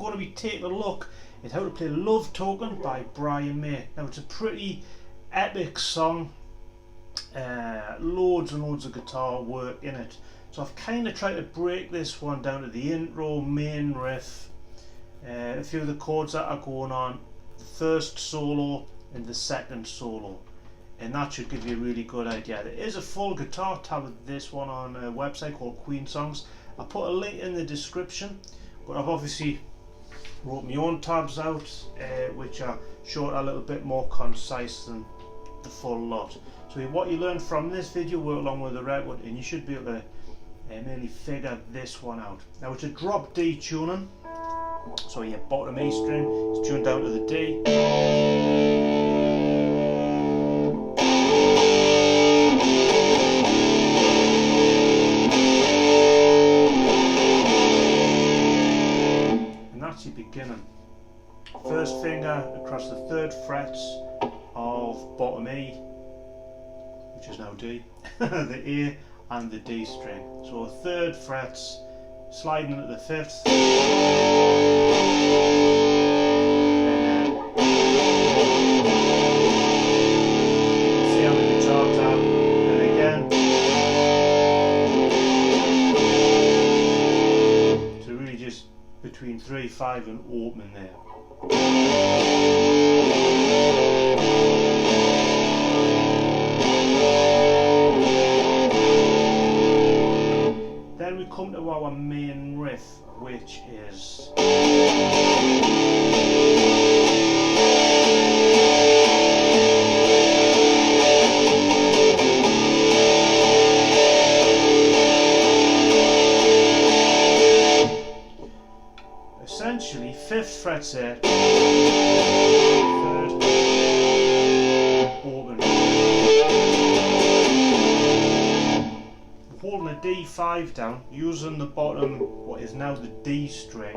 going to be taking a look at how to play Love Token by Brian May. Now it's a pretty epic song, loads and loads of guitar work in it. So I've kind of tried to break this one down to the intro, main riff, a few of the chords that are going on, the first solo and the second solo, and that should give you a really good idea. There is a full guitar tab of this one on a website called Queen Songs. I'll put a link in the description, but I've obviously wrote my own tabs out, which are short, a little bit more concise than the full lot. So what you learn from this video, work along with the record, and you should be able to mainly figure this one out. Now it's a drop D tuning, so your bottom E string is tuned down to the D. And that's your beginning. First finger across the 3rd frets of bottom E, which is now D, the A and the D string. So 3rd frets sliding into the 5th, and then C on the guitar tab, and again. So really just between 3, 5 and opening there. Then we come to our main riff, which is essentially 5th fretset, 3rd, open, holding a D5 down, using the bottom, what is now the D string,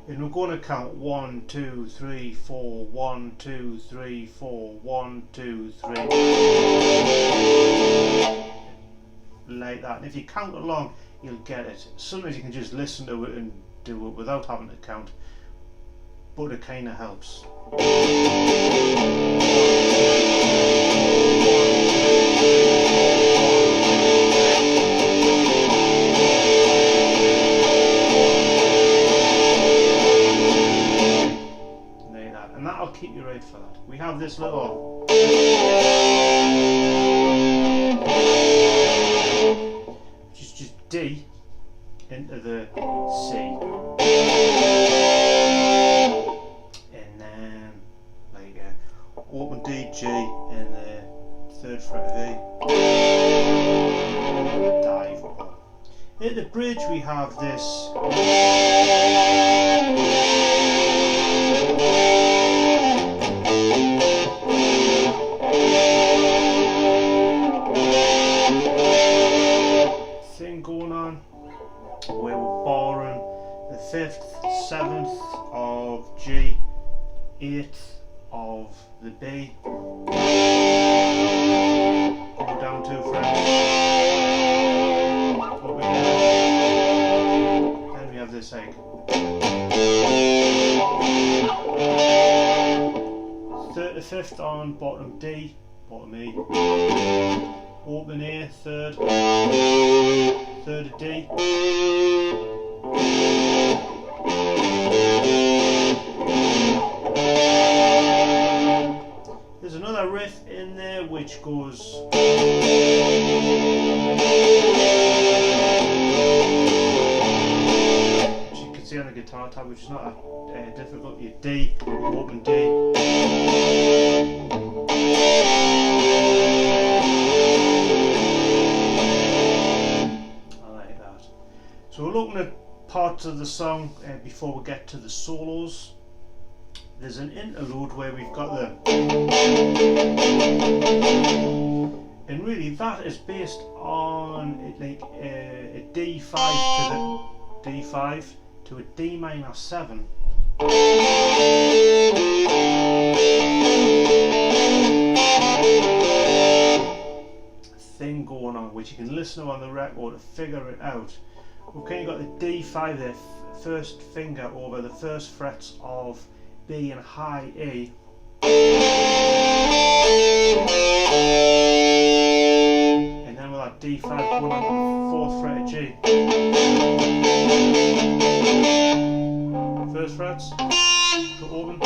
and we're going to count 1, 2, 3, 4, 1, 2, 3, 4, 1, 2, 3, like that. And if you count along, you'll get it. Sometimes you can just listen to it and do it without having to count, but it kind of helps. Like that, and that'll keep you right for that. We have this little D into the C, and then like open D, G, and the 3rd fret of E, dive up. At the bridge we have this thing going on, where we're borrowing the 5th, 7th of G, 8th of the B, go down 2 frets, up again, then we have this egg. 3rd to 5th on bottom D, bottom E, open A, 3rd, 3rd of D, there's another riff in there which goes which you can see on the guitar tab, which is not a difficulty. D, open D, so we're looking at parts of the song before we get to the solos. There's an interlude where we've got the, and really that is based on like a D5 to the D5 to a D minor 7. Thing going on, which you can listen to on the record to figure it out. we've kind of got the D5 there, first finger over the first frets of B and high E. And then with that D5 going on the 4th fret of G. First frets, go open.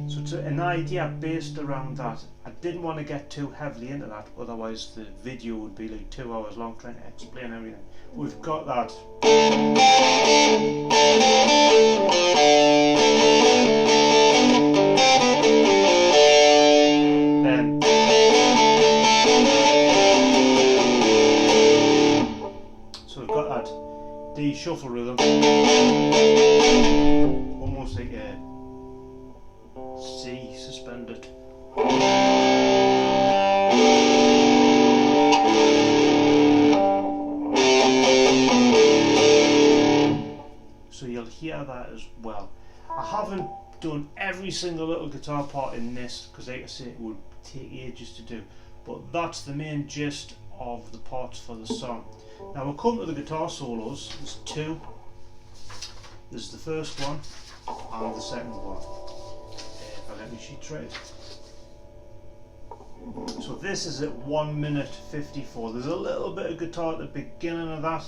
So it's an idea based around that. I didn't want to get too heavily into that, otherwise the video would be like 2 hours long trying to explain everything. We've got that. Then so we've got that D shuffle rhythm, almost like a C suspended. So you'll hear that as well. I haven't done every single little guitar part in this because, like I say, it would take ages to do, but that's the main gist of the parts for the song. Now we'll come to the guitar solos. There's two. There's the first one and the second one. If I let me sheet right. So this is at 1 minute 54. There's a little bit of guitar at the beginning of that.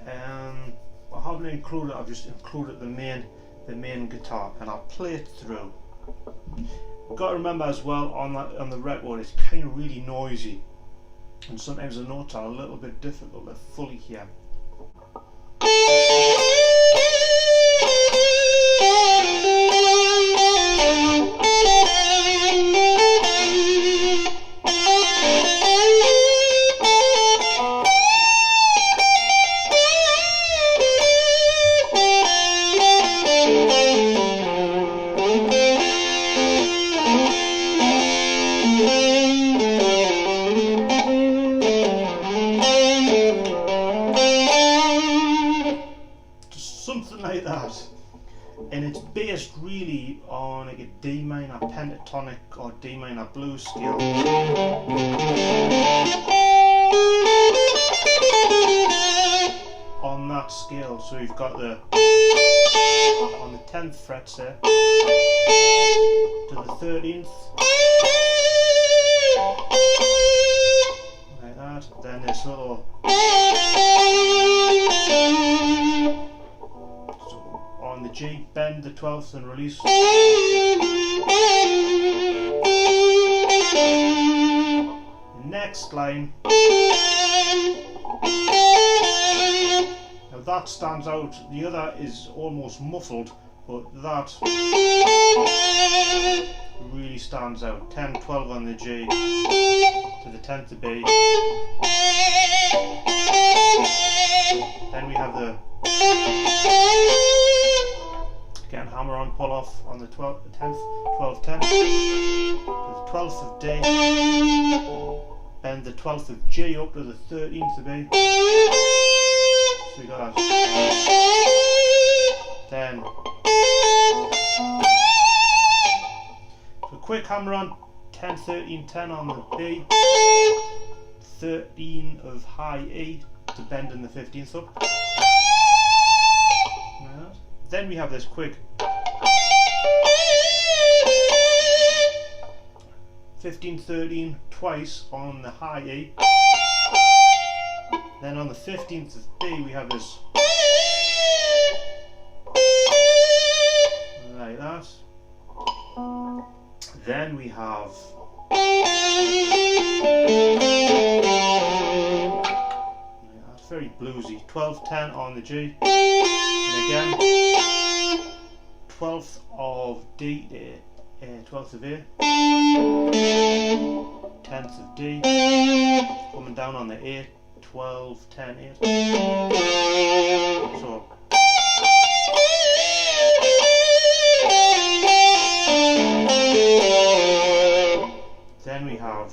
I haven't included it, I've just included the main guitar, and I'll play it through. You've got to remember as well on the record it's kind of really noisy, and sometimes the notes are a little bit difficult to fully hear. Something like that, and it's based really on like a D minor pentatonic or D minor blues scale. On that scale, so you've got the on the 10th frets there to the 13th, like that. Then this little. On the G, bend the 12th and release. Next line. Now that stands out. The other is almost muffled, but that really stands out. 10, 12 on the G to the 10th of B. Then we have the again hammer on, pull off on the 10th, 12, 10 to the 12th of D, bend the 12th of G up to the 13th of B. So you got that. Then so quick hammer on, 10, 13, 10 on the B, 13 of high E to bend in the 15th up. Then we have this quick 15, 13 twice on the high E. Then on the 15th of B we have this like that. Then we have that's very bluesy. 12, 10 on the G. And again 12th of D, 12th of A, 10th of D, coming down on the A, 12, 10, 8. So then we have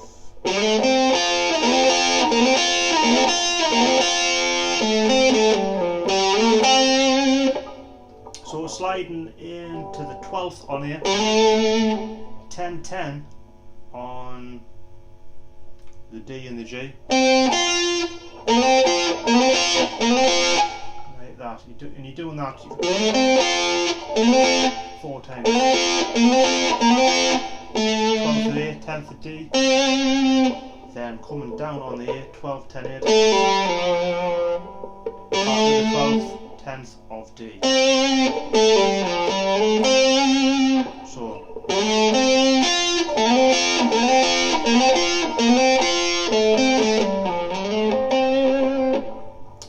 so sliding into the 12th on here, 10, 10 on the D and the G, Like that. And you're doing that 4 times. 12th of A, 10th of D. Then coming down on the A, 12, 10, 8. Back to the 12th, 10th of D. So.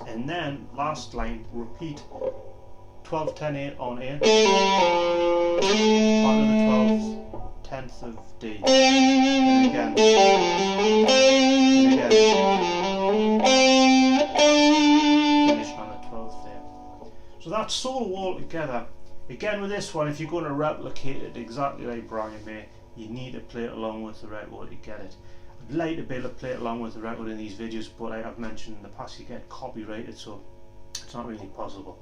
And then last line, repeat 12, 10, 8 on A. Back to the 12th, 10th of D. And again. And again. Finish on the 12th there. So that's solo all together. Again with this one, if you're going to replicate it exactly like Brian May, you need to play it along with the record to get it. I'd like to be able to play it along with the record in these videos, but like I've mentioned in the past, you get copyrighted, so it's not really possible.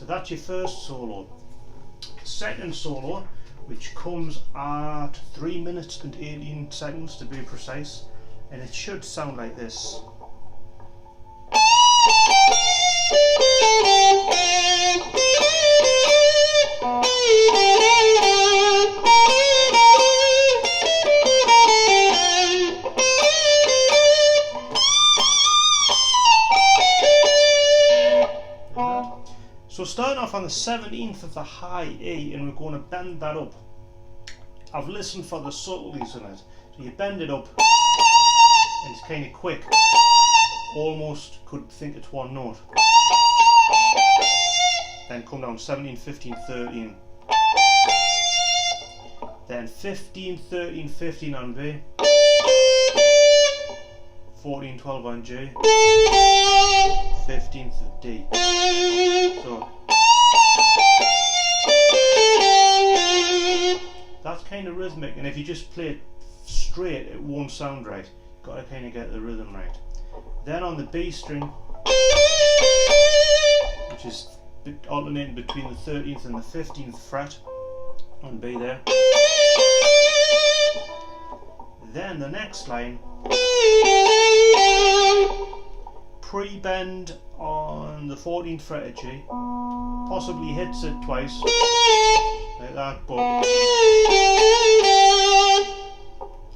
That's your first solo. Second solo, which comes at 3 minutes and 18 seconds to be precise, and it should sound like this. So starting off on the 17th of the high E, and we're going to bend that up. I've listened for the subtleties in it. So you bend it up, and it's kind of quick. Almost could think it's one note. Then come down 17, 15, 13. Then 15, 13, 15 on B. 14, 12 on G. 15th of D. So that's kind of rhythmic, and if you just play it straight, it won't sound right. You've got to kind of get the rhythm right. Then on the B string, which is alternating between the 13th and the 15th fret on B there. Then the next line, pre-bend on the 14th fret of G, possibly hits it twice, like that, but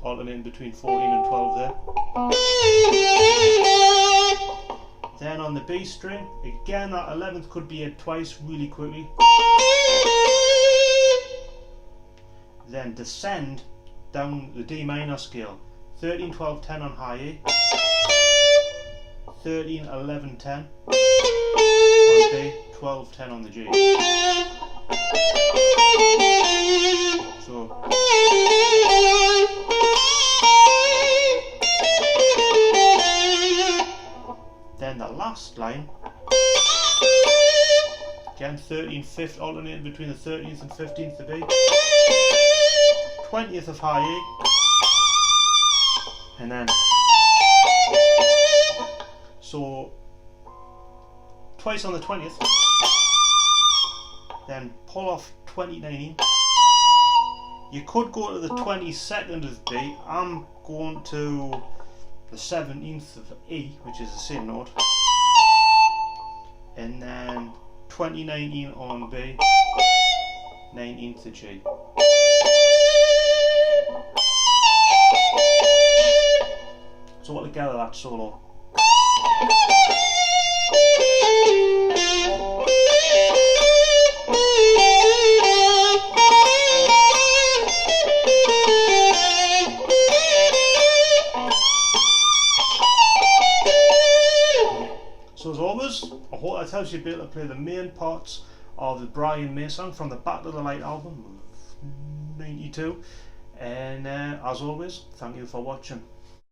alternating between 14 and 12 there. Then on the B string, again that 11th could be hit twice really quickly. Then descend down the D minor scale, 13, 12, 10 on high E. 13, 11, 10 on B, 12, 10 on the G. So then the last line, again 13, 5th, alternating between the 13th and 15th of B, 20th of high E, and then so twice on the 20th, then pull off 20, 19. You could go to the 22nd of B. I'm going to the 17th of E, which is the same note, and then 20, 19 on B, 19th of G. So altogether that's solo. So as always, I hope that helps you be able to play the main parts of the Brian May song from the Back to the Light album of '92. And as always, thank you for watching.